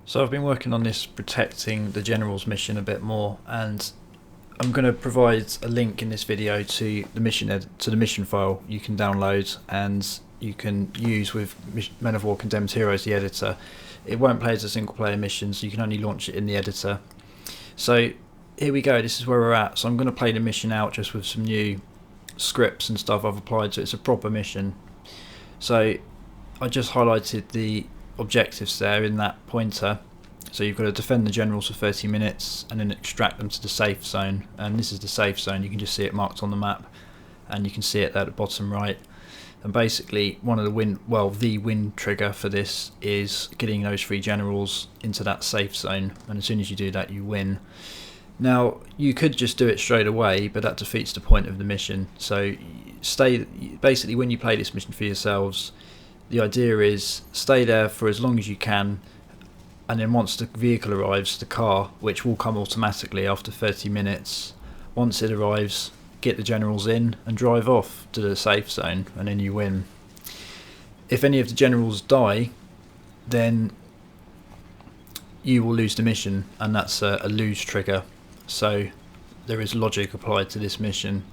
So I've been working on this protecting the general's mission a bit more, and I'm going to provide a link in this video to the mission file you can download and you can use with Men of War Condemned Heroes, the editor. It won't play as a single player mission, so you can only launch it in the editor. So here we go, this is where we're at. So I'm going to play the mission out just with some new scripts and stuff I've applied, so it's a proper mission. So I just highlighted the objectives there in that pointer. So you've got to defend the generals for 30 minutes and then extract them to the safe zone, and this is the safe zone. You can just see it marked on the map and you can see it there at the bottom right. And basically one of the win trigger for this is getting those 3 generals into that safe zone, and as soon as you do that you win. Now you could just do it straight away, but that defeats the point of the mission. So basically when you play this mission for yourselves, the idea is stay there for as long as you can, and then once the vehicle arrives, the car, which will come automatically after 30 minutes, once it arrives, get the generals in and drive off to the safe zone, and then you win. If any of the generals die, then you will lose the mission, and that's a lose trigger. So there is logic applied to this mission,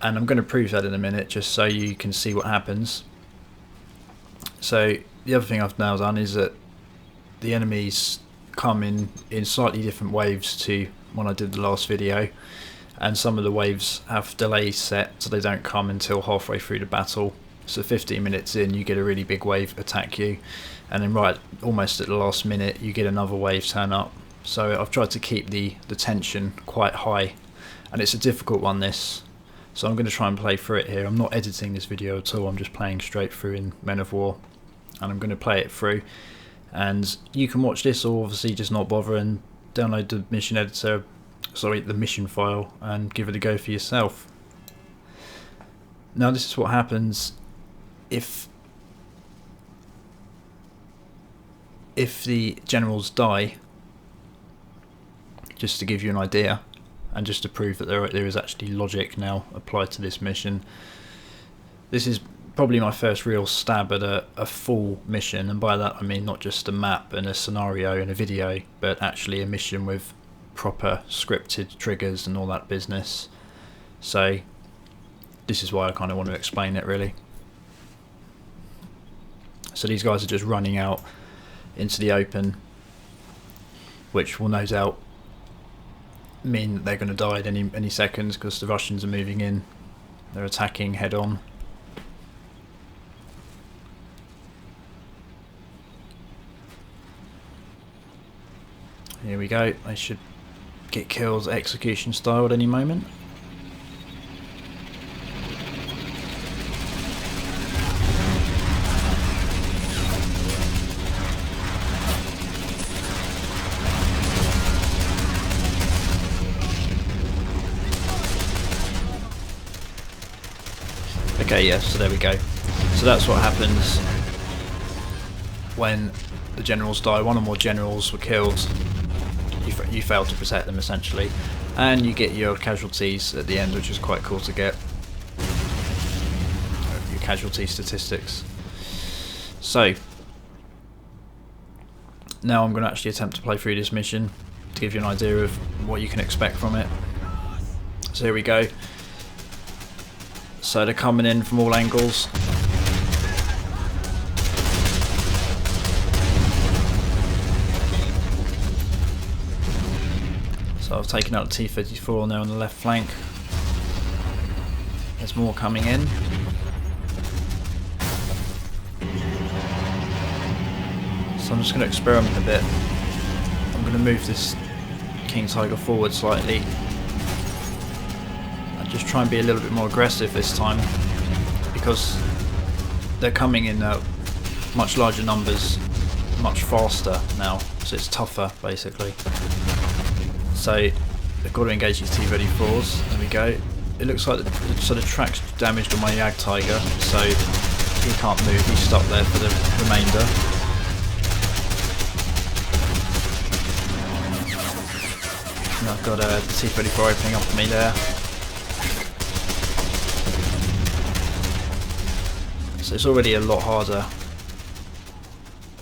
and I'm going to prove that in a minute just so you can see what happens. So the other thing I've now done is that the enemies come in slightly different waves to when I did the last video, and some of the waves have delays set so they don't come until halfway through the battle. So 15 minutes in you get a really big wave attack you, and then right almost at the last minute you get another wave turn up. So I've tried to keep the tension quite high, and it's a difficult one this, so I'm going to try and play through it here. I'm not editing this video at all, I'm just playing straight through in Men of War, and I'm going to play it through. And you can watch this, or obviously just not bother and download the mission editor, the mission file, and give it a go for yourself. Now this is what happens if the generals die, just to give you an idea and just to prove that there is actually logic now applied to this mission. This is probably my first real stab at a full mission, and by that I mean not just a map and a scenario and a video, but actually a mission with proper scripted triggers and all that business. So this is why I kind of want to explain it really. So these guys are just running out into the open, which will no doubt mean that they're going to die at any seconds because the Russians are moving in. They're attacking head on. Here we go, they should get killed execution style at any moment. Okay, yes, so there we go. So that's what happens when the generals die. One or more generals were killed. You fail to protect them essentially, and you get your casualties at the end, which is quite cool to get. Your casualty statistics. So now I'm going to actually attempt to play through this mission to give you an idea of what you can expect from it. So here we go. So they're coming in from all angles. So I've taken out the T-34 now on the left flank. There's more coming in. So I'm just going to experiment a bit. I'm going to move this King Tiger forward slightly. And just try and be a little bit more aggressive this time, because they're coming in much larger numbers, much faster now, so it's tougher basically. So they've got to engage these T-34s. There we go. It looks like the track's damaged on my Jag Tiger, so he can't move. He's stuck there for the remainder. And I've got a T-34 opening up for me there. So it's already a lot harder.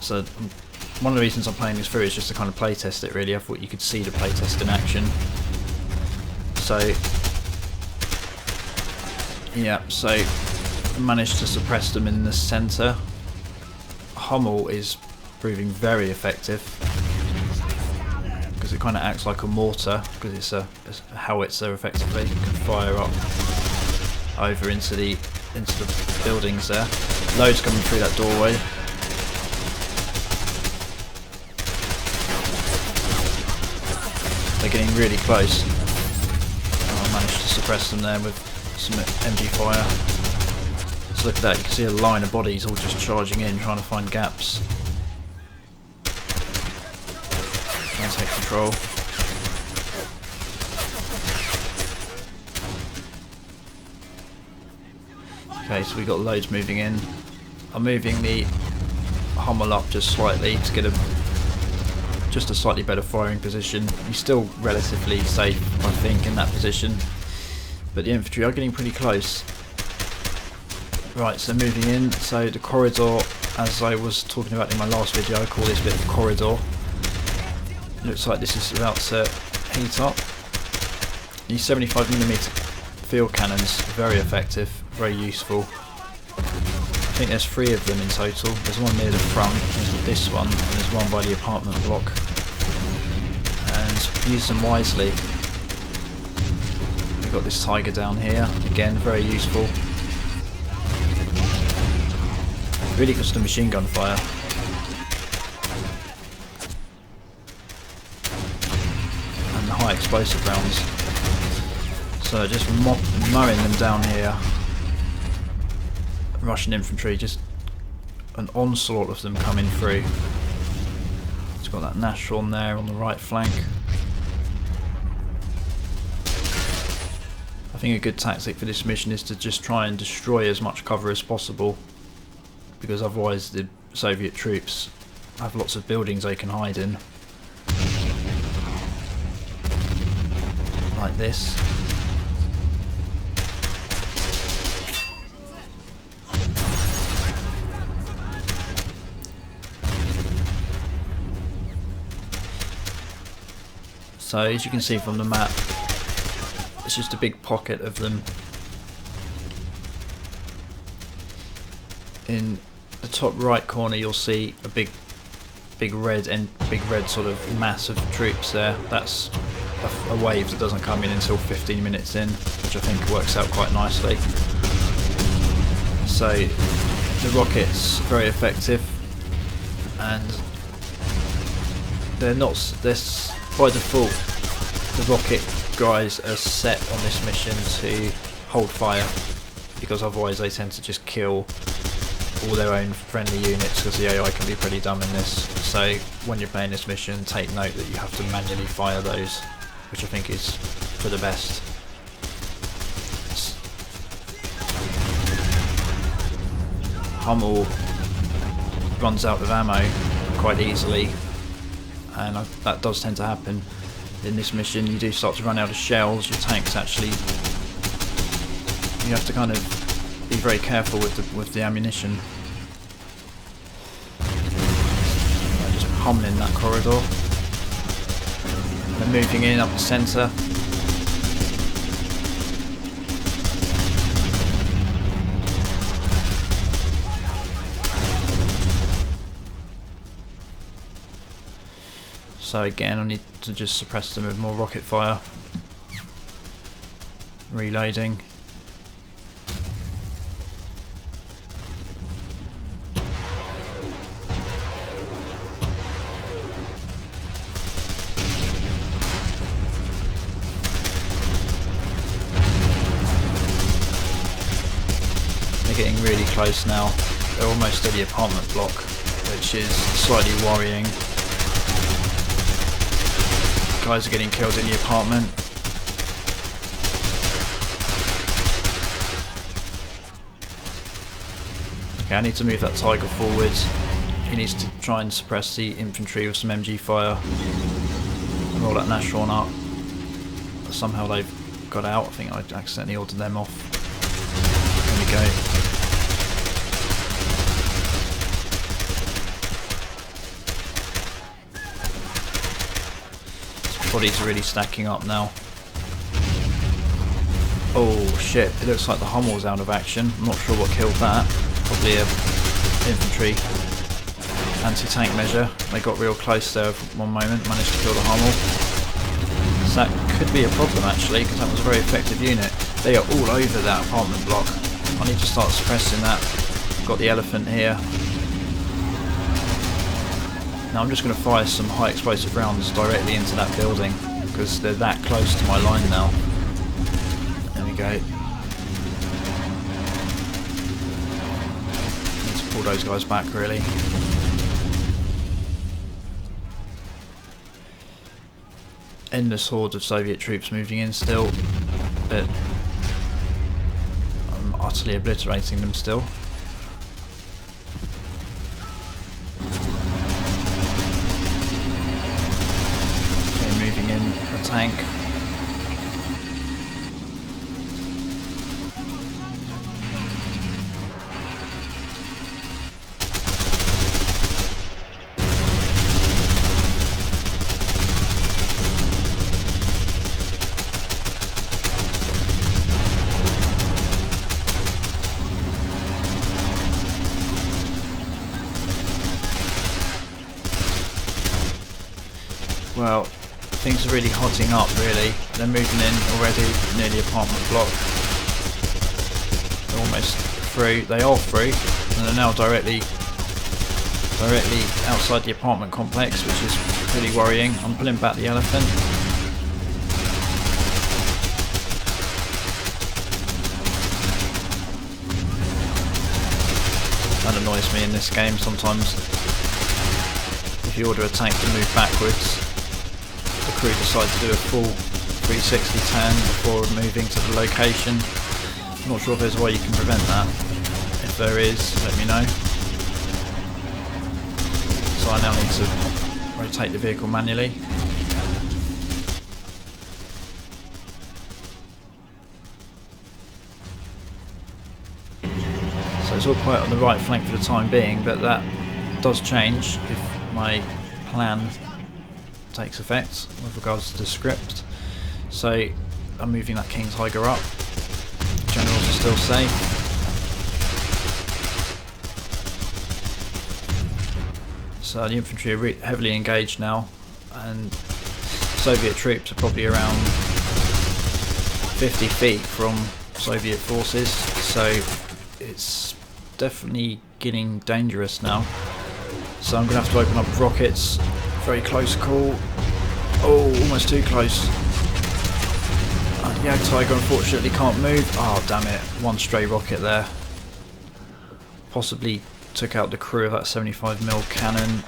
So I'm one of the reasons I'm playing this through is just to kind of play test it really. I thought you could see the playtest in action. So yeah, so I managed to suppress them in the centre. Hummel is proving very effective because it kind of acts like a mortar, because it's a howitzer effectively. You can fire up over into the buildings there. Loads coming through that doorway. They're getting really close. I managed to suppress them there with some MG fire. So look at that, you can see a line of bodies all just charging in, trying to find gaps. Trying to take control. Okay, so we got loads moving in. I'm moving the Hummel up just slightly to get just a slightly better firing position. He's still relatively safe, I think, in that position, but the infantry are getting pretty close. Right, so moving in. So the corridor, as I was talking about in my last video, I call this bit the corridor. Looks like this is about to heat up. These 75mm field cannons, very effective, very useful. I think there's 3 of them in total. There's one near the front, there's this one, and there's one by the apartment block. And use them wisely. We've got this Tiger down here, again very useful. Really good to machine gun fire. And the high explosive rounds. So just mowing them down here. Russian infantry, just an onslaught of them coming through. It's got that Nashorn there on the right flank. I think a good tactic for this mission is to just try and destroy as much cover as possible, because otherwise the Soviet troops have lots of buildings they can hide in. Like this. So as you can see from the map, it's just a big pocket of them. In the top right corner you'll see a big red sort of mass of troops there. That's a wave that doesn't come in until 15 minutes in, which I think works out quite nicely. So the rockets are very effective, and they're by default the rocket guys are set on this mission to hold fire, because otherwise they tend to just kill all their own friendly units, because the AI can be pretty dumb in this. So when you're playing this mission, take note that you have to manually fire those, which I think is for the best. Hummel runs out of ammo quite easily, and that does tend to happen in this mission. You do start to run out of shells. Your tanks actually, you have to kind of be very careful with the ammunition. Just pummeling that corridor. They're moving in up the centre. So again, I need to just suppress them with more rocket fire. Reloading. They're getting really close now. They're almost at the apartment block, which is slightly worrying. Guys are getting killed in the apartment. Okay, I need to move that Tiger forward. He needs to try and suppress the infantry with some MG fire. Roll that Nashorn up. Somehow they've got out. I think I accidentally ordered them off. There we go. bodies are really stacking up now. Oh shit, it looks like the Hummel's out of action. I'm not sure what killed that. Probably a infantry anti-tank measure. They got real close there for one moment, managed to kill the Hummel. So that could be a problem actually, because that was a very effective unit. They are all over that apartment block. I need to start suppressing that. Got the elephant here. Now I'm just going to fire some high explosive rounds directly into that building, because they're that close to my line now. There we go. Need to pull those guys back really. Endless hordes of Soviet troops moving in still, but I'm utterly obliterating them still. Okay, moving in a tank. Well, things are really hotting up really. They're moving in already near the apartment block. They're almost through. They are through, and they're now directly outside the apartment complex, which is pretty worrying. I'm pulling back the elephant. That annoys me in this game sometimes. If you order a tank to move backwards, the crew decide to do a full 360 turn before moving to the location. I'm not sure if there's a way you can prevent that. If there is, let me know. So I now need to rotate the vehicle manually. So it's all quiet on the right flank for the time being, but that does change if my plan takes effect with regards to the script. So I'm moving that King Tiger up. Generals are still safe. So the infantry are heavily engaged now, and Soviet troops are probably around 50 feet from Soviet forces, so it's definitely getting dangerous now. So I'm going to have to open up rockets. Very close call. Oh, almost too close. The Ag Tiger unfortunately can't move. Oh, damn it. One stray rocket there. Possibly took out the crew of that 75mm cannon.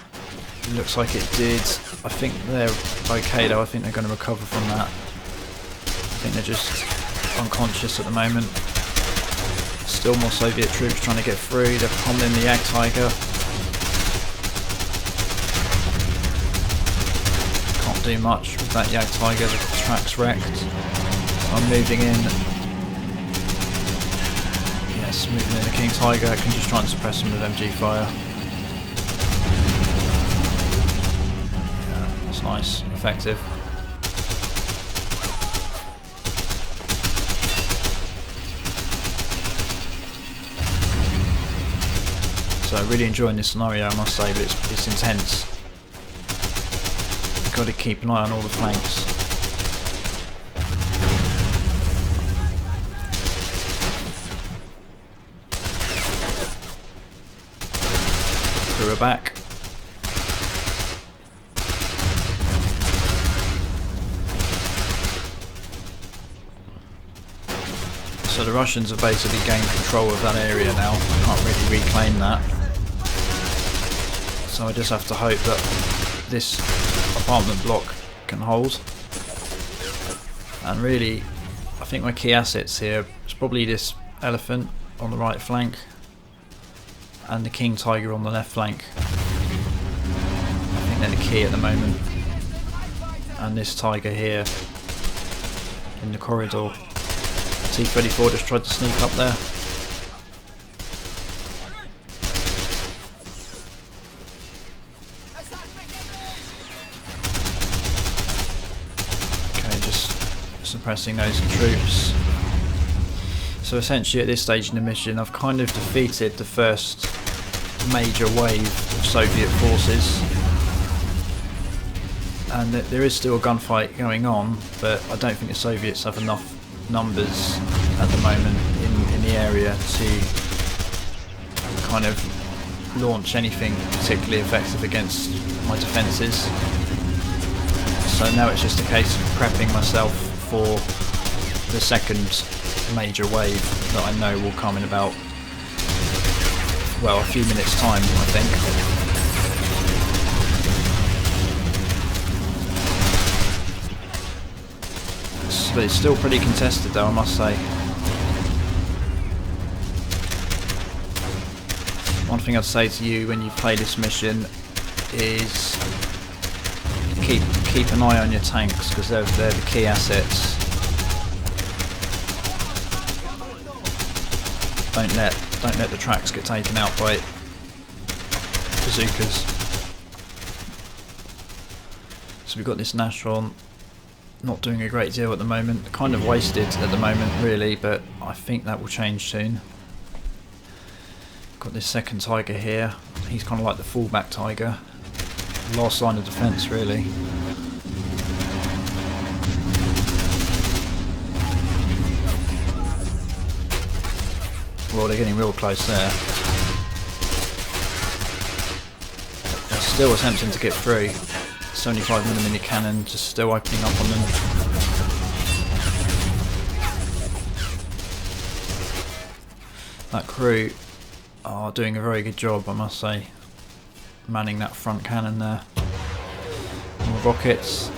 Looks like it did. I think they're okay though. I think they're going to recover from that. I think they're just unconscious at the moment. Still more Soviet troops trying to get through. They're pummeling the Ag Tiger. Do much with that Yak Tiger, the track's wrecked. I'm moving in. Yes, moving in the King Tiger. I can just try and suppress him with MG fire. Yeah, that's nice, effective. So really enjoying this scenario, I must say, but it's intense. Got to keep an eye on all the flanks. Crew are back. So the Russians have basically gained control of that area now. Can't really reclaim that. So I just have to hope that this apartment block can hold. And really, I think my key assets here is probably this elephant on the right flank and the King Tiger on the left flank. I think they're the key at the moment. And this tiger here in the corridor. T-34 just tried to sneak up there. suppressing those troops. So essentially at this stage in the mission I've kind of defeated the first major wave of Soviet forces, and there is still a gunfight going on, but I don't think the Soviets have enough numbers at the moment in the area to kind of launch anything particularly effective against my defences. So now it's just a case of prepping myself for the second major wave that I know will come in about, well, a few minutes time, I think. But it's still pretty contested though, I must say. One thing I'd say to you when you play this mission is keep an eye on your tanks, because they're the key assets. Don't let the tracks get taken out by bazookas. So we've got this Nashron, not doing a great deal at the moment, kind of wasted at the moment really, but I think that will change soon. Got this second Tiger here, he's kind of like the fullback Tiger, last line of defence really. Well, they're getting real close there. They're still attempting to get through. 75mm cannon just still opening up on them. That crew are doing a very good job, I must say, manning that front cannon there. More rockets.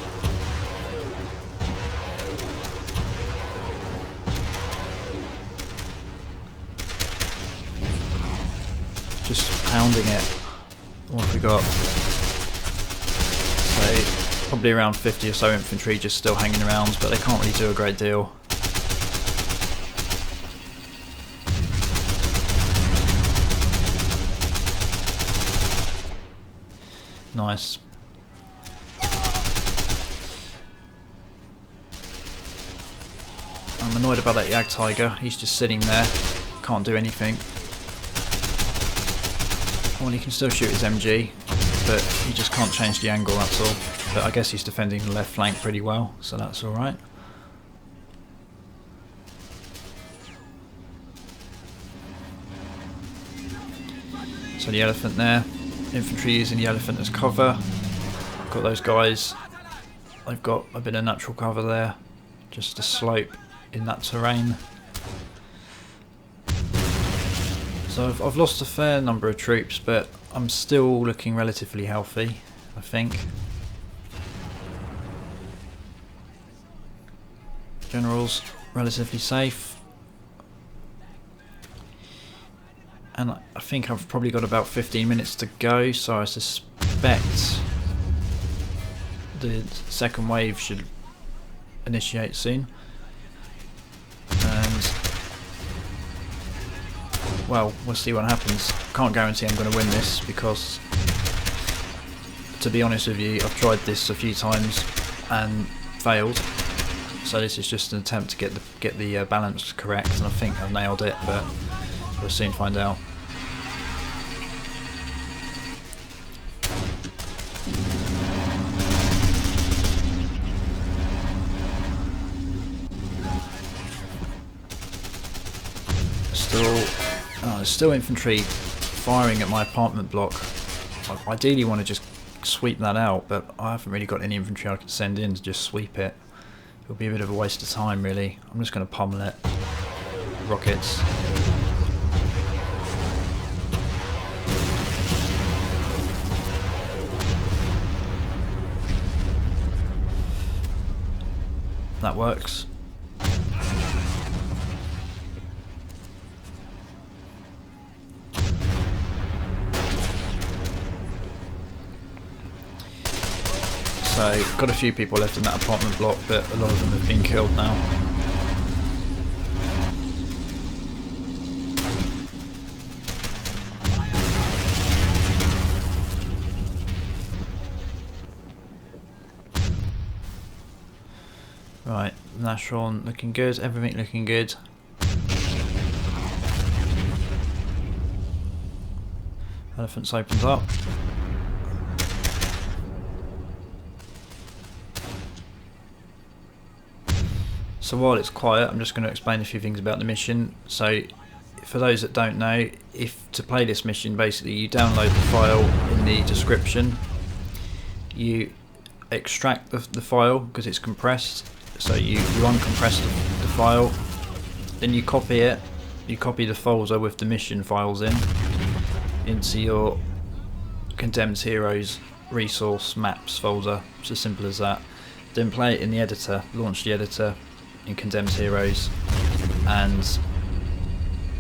Just pounding it. What have we got? So probably around 50 or so infantry just still hanging around, but they can't really do a great deal. Nice. I'm annoyed about that Yag Tiger. He's just sitting there, can't do anything. Well, he can still shoot his MG, but he just can't change the angle, that's all. But I guess he's defending the left flank pretty well, so that's alright. So the elephant there, infantry using the elephant as cover. Got those guys, they've got a bit of natural cover there, just a slope in that terrain. So I've lost a fair number of troops, but I'm still looking relatively healthy, I think. General's relatively safe. And I think I've probably got about 15 minutes to go, so I suspect the second wave should initiate soon. And well, we'll see what happens. Can't guarantee I'm going to win this because, to be honest with you, I've tried this a few times and failed. So this is just an attempt to get the balance correct, and I think I've nailed it, but we'll soon find out. There's still infantry firing at my apartment block. I ideally want to just sweep that out, but I haven't really got any infantry I can send in to just sweep it. It'll be a bit of a waste of time really. I'm just going to pummel it. Rockets. That works. So, got a few people left in that apartment block, but a lot of them have been killed now. Right, Nashron looking good, everything looking good. Elephants opens up. So while it's quiet, I'm just going to explain a few things about the mission. So for those that don't know, if to play this mission, basically you download the file in the description, you extract the file because it's compressed, so you uncompress the file, then you copy it, you copy the folder with the mission files into your Condemned Heroes resource maps folder. It's as simple as that. Then play it in the editor, launch the editor in Condemned Heroes, and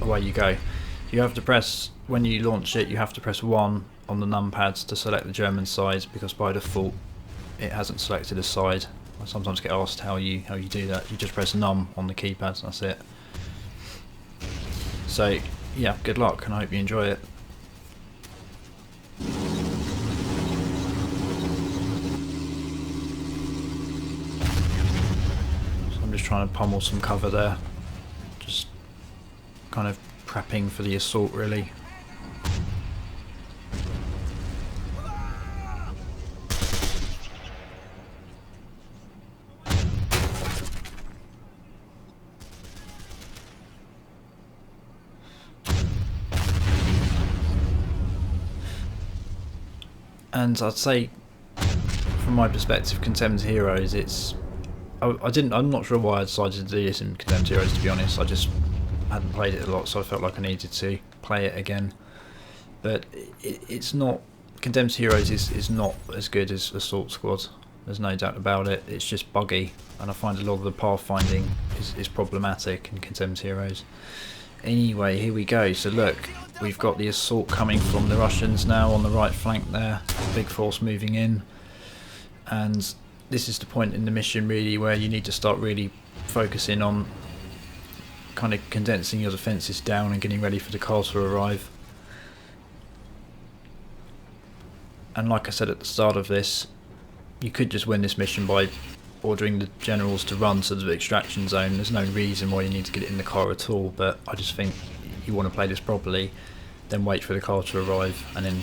away you go. You have to press, when you launch it, you have to press 1 on the numpads to select the German side, because by default it hasn't selected a side. I sometimes get asked how you do that. You just press num on the keypads, that's it. So yeah, good luck and I hope you enjoy it. So I'm just trying to pummel some cover there, just kind of prepping for the assault really. And I'd say, from my perspective, Condemned Heroes, I'm not sure why I decided to do this in Condemned Heroes, to be honest. I just hadn't played it a lot, so I felt like I needed to play it again. But it's not, Condemned Heroes is not as good as Assault Squad, there's no doubt about it. It's just buggy, and I find a lot of the pathfinding is problematic in Condemned Heroes. Anyway, here we go. So look, we've got the assault coming from the Russians now on the right flank there, big force moving in, and this is the point in the mission really where you need to start really focusing on kind of condensing your defences down and getting ready for the car to arrive. And like I said at the start of this, you could just win this mission by ordering the generals to run to the extraction zone. There's no reason why you need to get it in the car at all, but I just think you want to play this properly, then wait for the car to arrive and then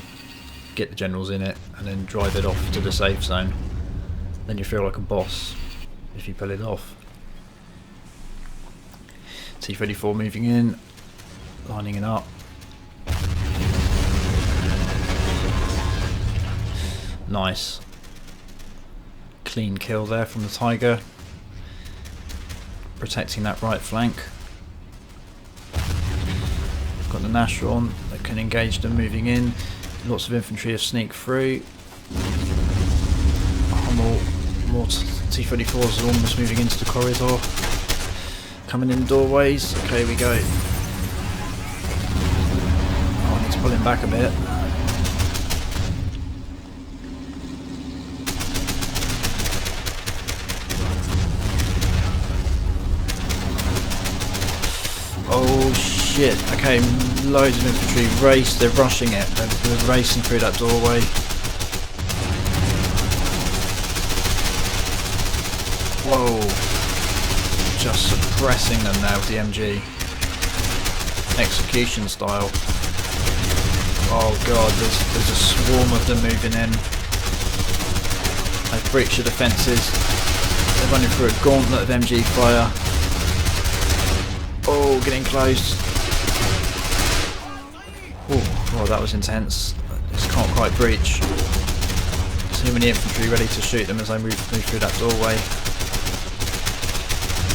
get the generals in it and then drive it off to the safe zone. Then you feel like a boss if you pull it off. T-34 moving in, lining it up. Nice. Clean kill there from the Tiger, protecting that right flank. Got the Nashron that can engage them moving in. Lots of infantry have sneaked through. More T-34s are almost moving into the corridor. Coming in doorways. Okay, we go. Oh, I need to pull him back a bit. Oh shit, okay, loads of infantry they're rushing it, they're racing through that doorway. Whoa, just suppressing them now with the MG. Execution style. Oh god, there's a swarm of them moving in. They've breached the defences, they're running through a gauntlet of MG fire. Oh, getting close. Oh, that was intense. Just can't quite breach. Too many infantry ready to shoot them as I move through that doorway.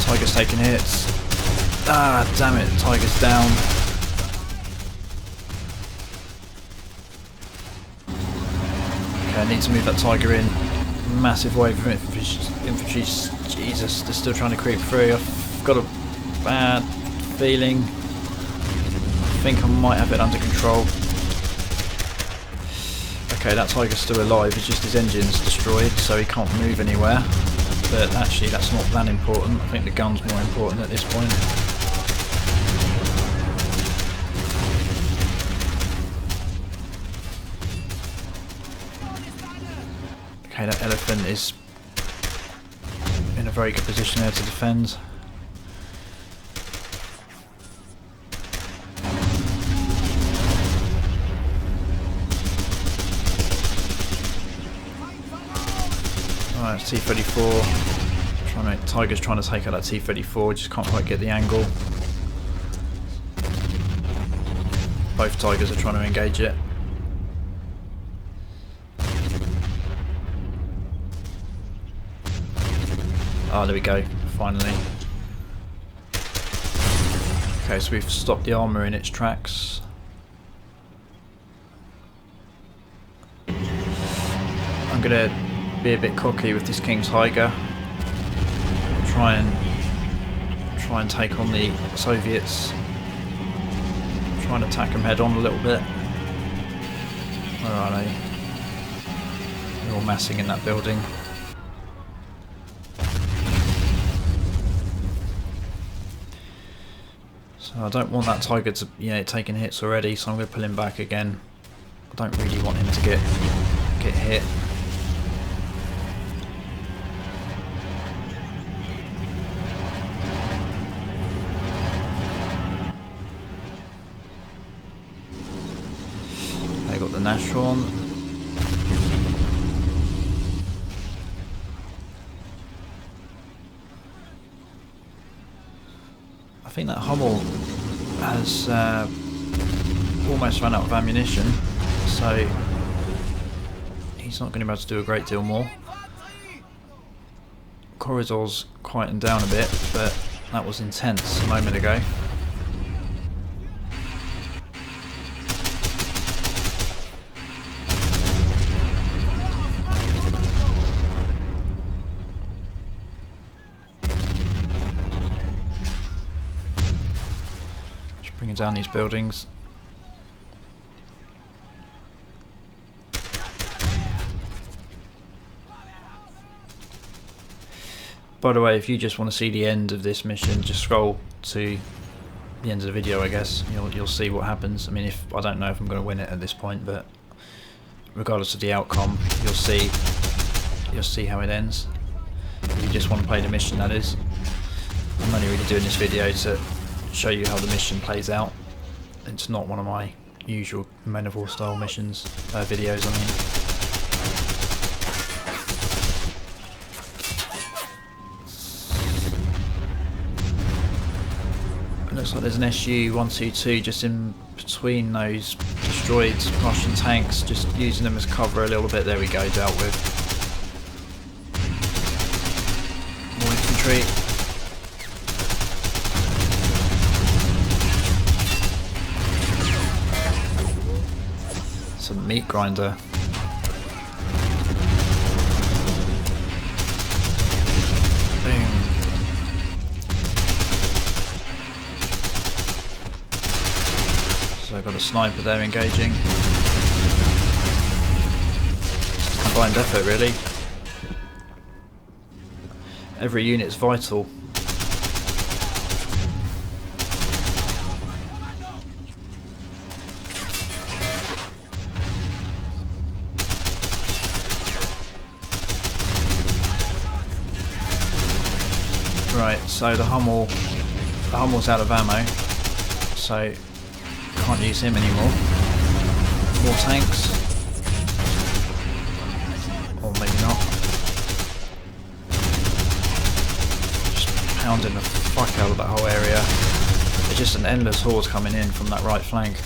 Tiger's taking hits. Ah, damn it, Tiger's down. Okay, I need to move that Tiger in. Massive wave of infantry. Jesus, they're still trying to creep through. I've got a bad feeling. I think I might have it under control. Okay, that Tiger's still alive, it's just his engine's destroyed, so he can't move anywhere. But actually that's not that important, I think the gun's more important at this point. Okay, that elephant is in a very good position there to defend. Alright, T-34. Tiger's trying to take out that T-34, just can't quite get the angle. Both Tigers are trying to engage it. Ah, there we go, finally. Okay, so we've stopped the armour in its tracks. I'm gonna be a bit cocky with this King Tiger. Try and take on the Soviets. Try and attack them head on a little bit. Where are they? They're all massing in that building. So I don't want that Tiger to, taking hits already, so I'm going to pull him back again. I don't really want him to get hit. They got the Nashorn. I think that Hummel has almost run out of ammunition, so he's not going to be able to do a great deal more. Corridor's quietened down a bit, but that was intense a moment ago. Bringing down these buildings. By the way, if you just want to see the end of this mission, just scroll to the end of the video, I guess. You'll see what happens. I mean, I don't know if I'm going to win it at this point, but regardless of the outcome, you'll see how it ends. If you just want to play the mission, that is. I'm only really doing this video to show you how the mission plays out. It's not one of my usual Men of War style missions, videos, I mean. It looks like there's an SU-122 just in between those destroyed Russian tanks, just using them as cover a little bit. There we go, dealt with. More infantry. Some meat grinder. Boom. So I've got a sniper there engaging. Combined effort, really. Every unit's vital. Right, so the Hummel's out of ammo, so can't use him anymore. More tanks, or maybe not. Just pounding the fuck out of that whole area. There's just an endless horde coming in from that right flank.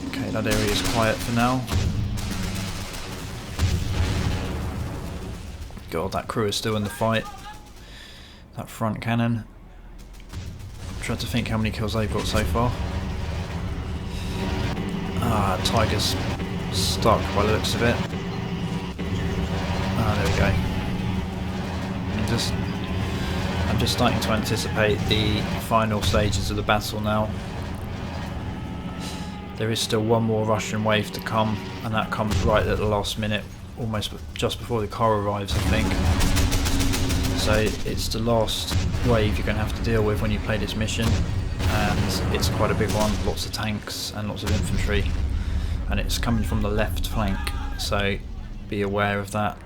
Okay, that area is quiet for now. God, that crew is still in the fight. That front cannon. I'm trying to think how many kills they've got so far. Ah, Tiger's stuck by the looks of it. Ah, there we go. I'm just starting to anticipate the final stages of the battle now. There is still one more Russian wave to come, and that comes right at the last minute. Almost just before the car arrives, I think. So it's the last wave you're going to have to deal with when you play this mission, and it's quite a big one. Lots of tanks and lots of infantry. and it's coming from the left flank, so be aware of that.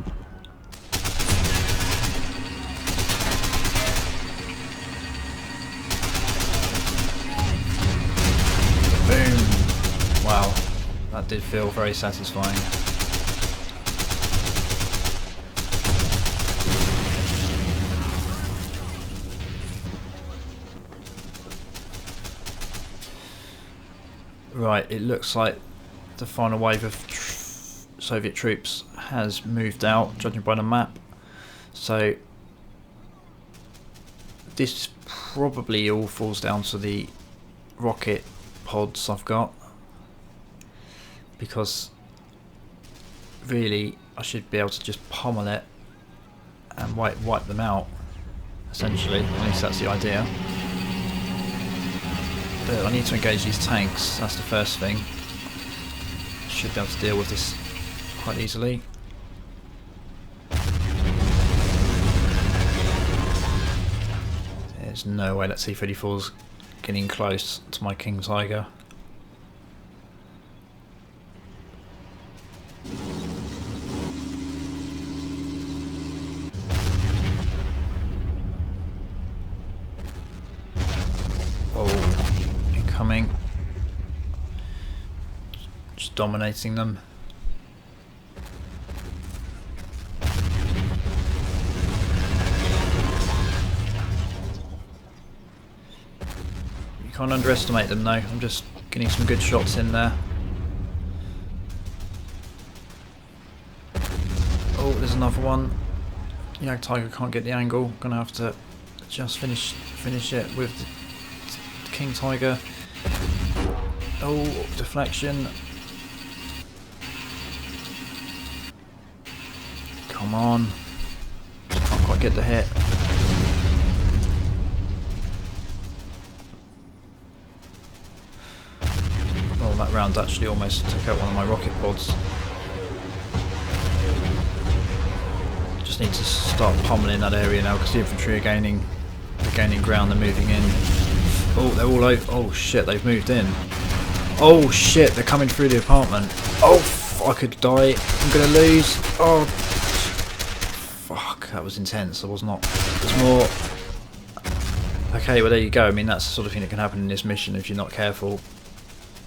Boom! Wow, that did feel very satisfying. Right, it looks like the final wave of Soviet troops has moved out, judging by the map. So this probably all falls down to the rocket pods I've got, because really I should be able to just pummel it and wipe them out, essentially. At least that's the idea. But I need to engage these tanks, that's the first thing. Should be able to deal with this quite easily. There's no way that T-34's getting close to my King Tiger. Incoming. Just dominating them. You can't underestimate them though. I'm just getting some good shots in there. Oh, there's another one. Yeah, Tiger can't get the angle. Gonna have to just finish it with the King Tiger. Oh, deflection. Come on. Just can't quite get the hit. Oh, that round actually almost took out one of my rocket pods. Just need to start pummeling that area now because the infantry are gaining ground, they're moving in. Oh, they're all over. Oh shit, they've moved in. Oh shit, they're coming through the apartment. Oh, I could die. I'm gonna lose. Oh, fuck, that was intense. I was not. There's more. Okay, well there you go. I mean, that's the sort of thing that can happen in this mission if you're not careful.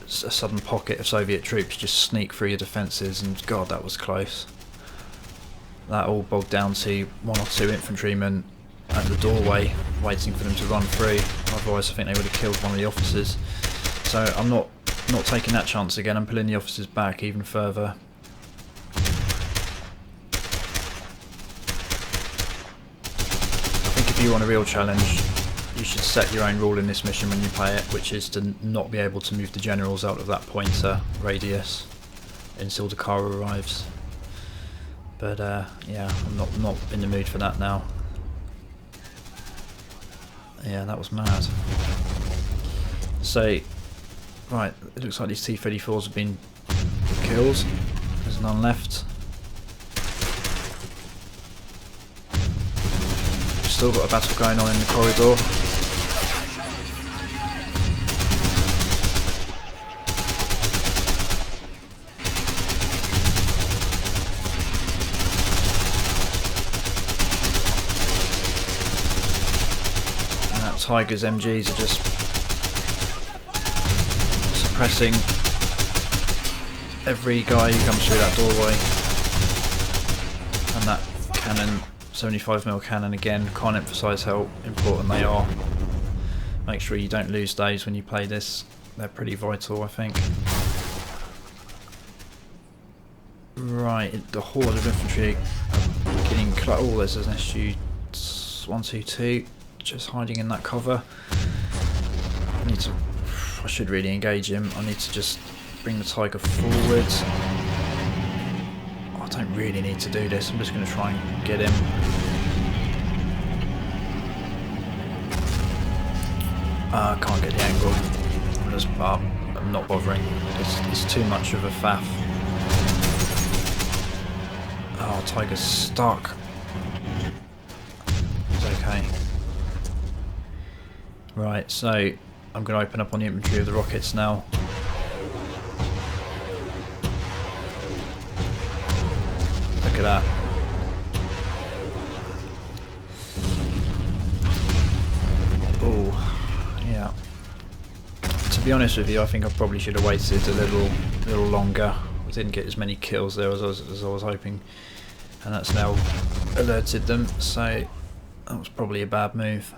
A sudden pocket of Soviet troops just sneak through your defences, and god, that was close. That all bogged down to one or two infantrymen at the doorway waiting for them to run through, otherwise I think they would have killed one of the officers. So I'm not taking that chance again. I'm pulling the officers back even further. I think if you want a real challenge, you should set your own rule in this mission when you play it, which is to not be able to move the generals out of that pointer radius until the car arrives. But yeah, I'm not in the mood for that now. Yeah, that was mad. So, right, it looks like these T-34s have been killed. There's none left. Still got a battle going on in the corridor. Tiger's MGs are just suppressing every guy who comes through that doorway. And that cannon, 75mm cannon again, can't emphasise how important they are. Make sure you don't lose those when you play this, they're pretty vital I think. Right, the horde of infantry are getting close. Oh, there's an SU-122. Just hiding in that cover. I should really engage him. I need to just bring the Tiger forward. I don't really need to do this. I'm just going to try and get him. I can't get the angle. I'm not bothering. It's too much of a faff. Oh, Tiger's stuck. It's okay. Right, so I'm going to open up on the infantry of the rockets now. at that. Oh, yeah. To be honest with you, I think I probably should have waited a little longer. I didn't get as many kills there as I was hoping, and that's now alerted them, so that was probably a bad move.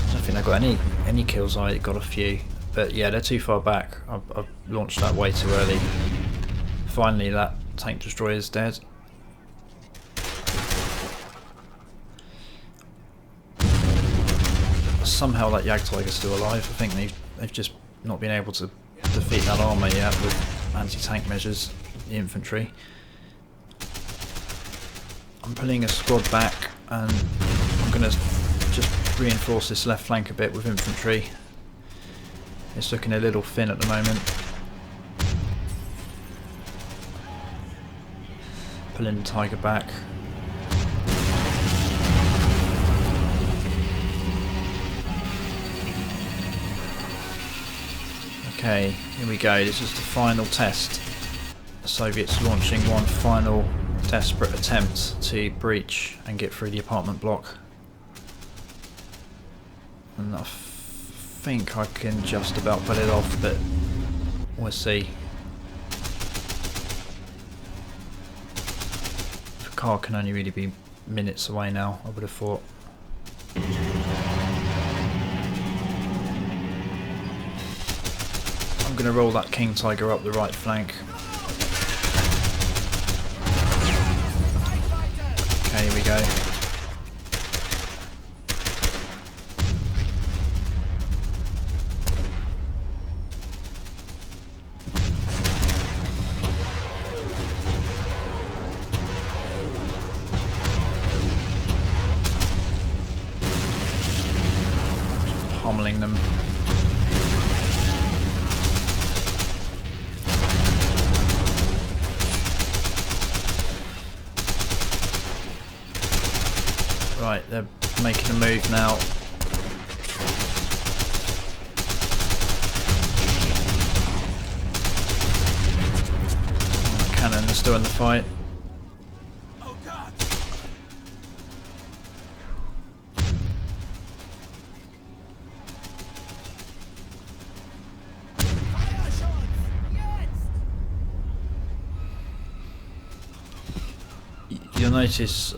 I don't think I got any kills. I got a few, but yeah, they're too far back. I've launched that way too early. Finally, that tank destroyer is dead. Somehow that Jagdtiger's still alive. I think they've just not been able to defeat that armour yet with anti-tank measures, the infantry. I'm pulling a squad back and I'm going to just reinforce this left flank a bit with infantry. It's looking a little thin at the moment. Pulling the Tiger back. Okay, here we go. This is the final test. The Soviets launching one final desperate attempt to breach and get through the apartment block. And I think I can just about pull it off, but we'll see. The car can only really be minutes away now, I would have thought. I'm going to roll that King Tiger up the right flank. Okay, here we go. Pummeling them. Right, they're making a move now. The cannon is still in the fight. Oh God. You'll notice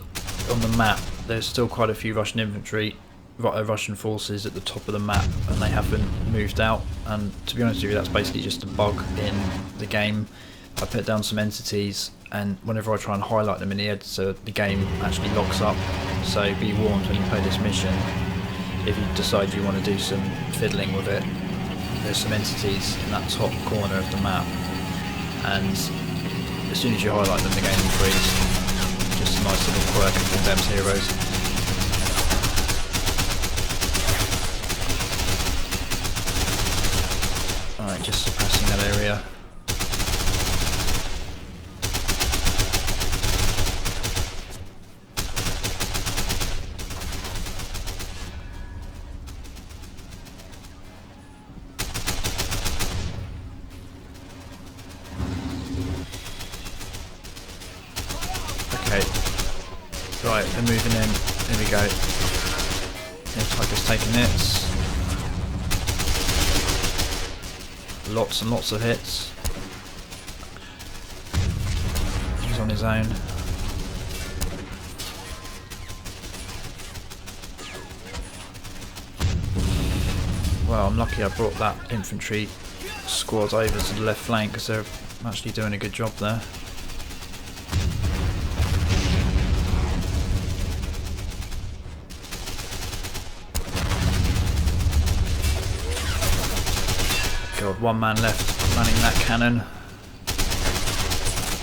on the map there's still quite a few Russian infantry, Russian forces at the top of the map, and they haven't moved out. And to be honest with you, that's basically just a bug in the game. I put down some entities, and whenever I try and highlight them in the editor, the game actually locks up. So be warned when you play this mission, if you decide you want to do some fiddling with it, there's some entities in that top corner of the map, and as soon as you highlight them, the game will freeze. Just a nice little quirk of Condemned Heroes. Alright, just suppressing that area. Okay, right, they're moving in. Here we go. The Tiger's taking hits. Lots and lots of hits. He's on his own. Well, I'm lucky I brought that infantry squad over to the left flank because they're actually doing a good job there. God, one man left running that cannon.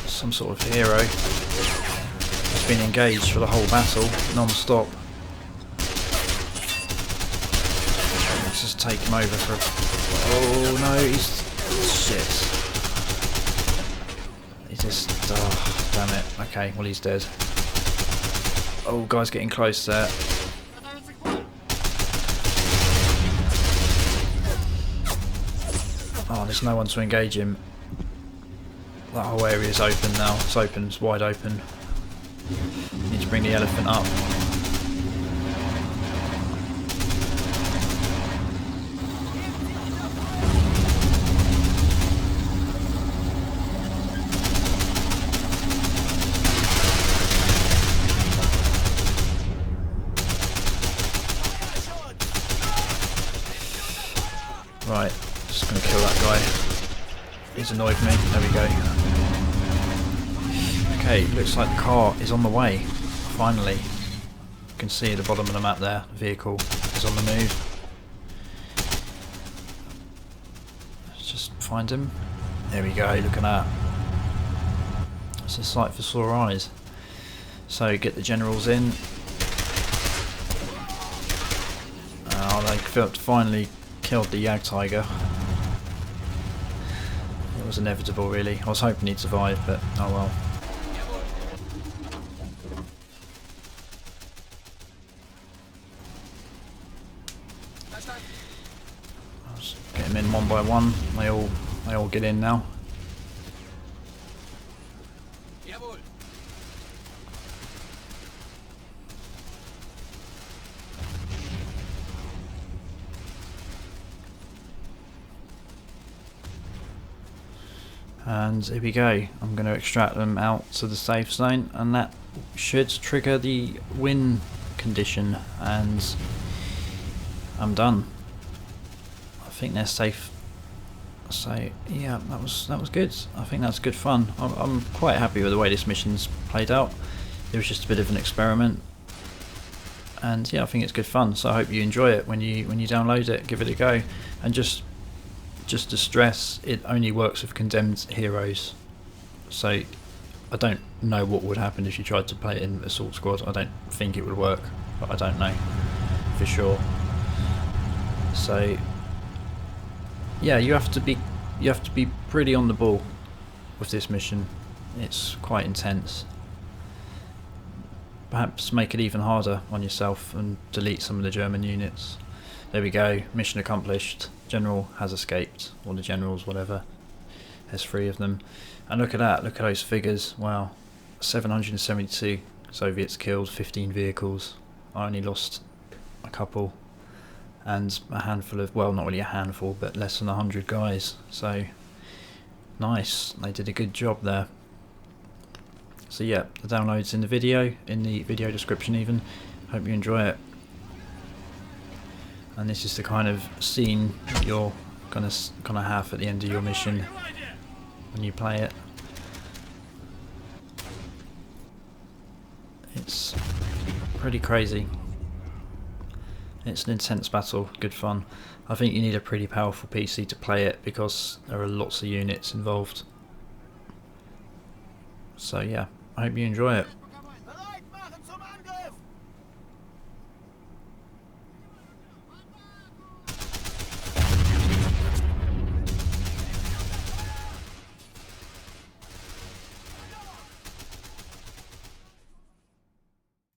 Some sort of hero. He's been engaged for the whole battle, non-stop. Let's just take him over for... Oh no, he's... shit. Just, oh, damn it. Okay, well he's dead. Oh, guy's getting close there. Oh, there's no one to engage him. That whole area is open now. It's open, it's wide open. Need to bring the elephant up. Right, just gonna kill that guy. He's annoyed me. There we go. Okay, looks like the car is on the way. Finally. You can see at the bottom of the map there, the vehicle is on the move. Let's just find him. There we go, look at that. It's a sight for sore eyes. So get the generals in. Oh, they finally killed the Yag Tiger. It was inevitable really. I was hoping he'd survive, but oh well. Let's get them in one by one. They all get in now. And here we go. I'm going to extract them out to the safe zone, and that should trigger the win condition, and I'm done. I think they're safe. So yeah, that was good. I think that's good fun. I'm quite happy with the way this mission's played out. It was just a bit of an experiment, and yeah, I think it's good fun. So I hope you enjoy it when you download it. Give it a go, and just to stress, it only works with condemned heroes. So I don't know what would happen if you tried to play it in Assault Squad. I don't think it would work, but I don't know for sure. So yeah, you have to be pretty on the ball with this mission. It's quite intense. Perhaps make it even harder on yourself and delete some of the German units. There we go, mission accomplished. General has escaped, or the generals, whatever. There's 3 of them. And look at that, look at those figures. Wow, 772 Soviets killed, 15 vehicles. I only lost a couple. And a handful of, well, not really a handful, but less than 100 guys. So, nice, they did a good job there. So yeah, the download's in the video description even. Hope you enjoy it. And this is the kind of scene you're gonna have at the end of your mission when you play it. It's pretty crazy. It's an intense battle, good fun. I think you need a pretty powerful PC to play it because there are lots of units involved. So yeah, I hope you enjoy it.